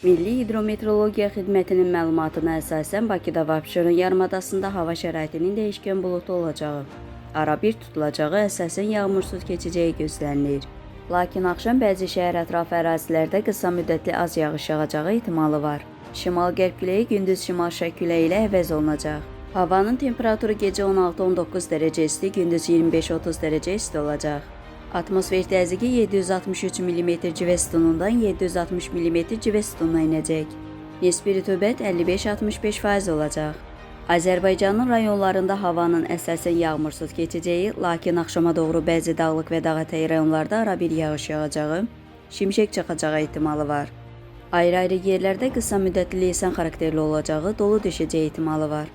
Milli Hidrometeorologiya Xidmətinin məlumatına əsasən Bakıda və Abşeron yarımadasında hava şəraitinin dəyişkən buludlu olacağı, arabir tutulacağı, əsasən yağmursuz keçəcəyi gözlənilir. Lakin axşam bəzi şəhər ətrafı ərazilərdə qısa müddətli az yağış yağacağı ehtimalı var. Şimal-qərb küləyi gündüz şimal-şərq küləyi ilə əvəz olunacaq. Havanın temperaturu gecə 16-19 dərəcə isti, gündüz 25-30 dərəcə isti olacaq. Atmosfer təzyiqi 763 mm civə sütunundan 760 mm civə sütununa inəcək. Nisbi rütubət 55-65% olacaq. Azərbaycanın rayonlarında havanın əsasən yağmursuz keçəcəyi, lakin axşama doğru bəzi dağlıq və dağətəyi rayonlarda arabir yağış yağacağı, şimşək çaxacağı ehtimalı var. Ayrı-ayrı yerlərdə qısa müddətli leysan xarakterli olacağı, dolu düşəcəyi ehtimalı var.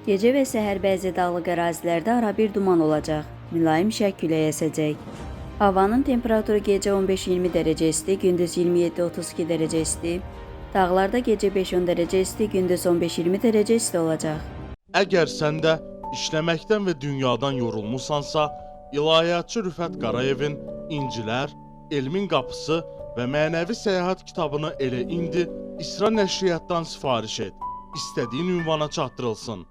Gecə və səhər bəzi dağlıq ərazilərdə arabir duman olacaq, mülayim şərq küləyi əsəcək. Havanın temperaturu gecə 15-20 dərəcə isti, gündüz 27-32 dərəcə isti, dağlarda gecə 5-10 dərəcə isti, gündüz 15-20 dərəcə isti olacaq. Əgər sən də işləməkdən və dünyadan yorulmusansa, İlahiyyatçı Rüfət Qarayevin İncilər, Elmin Qapısı və Mənəvi Səyahət kitabını elə indi İsra nəşriyyatdan sifariş et. İstədiyin ünvana çatdırılsın.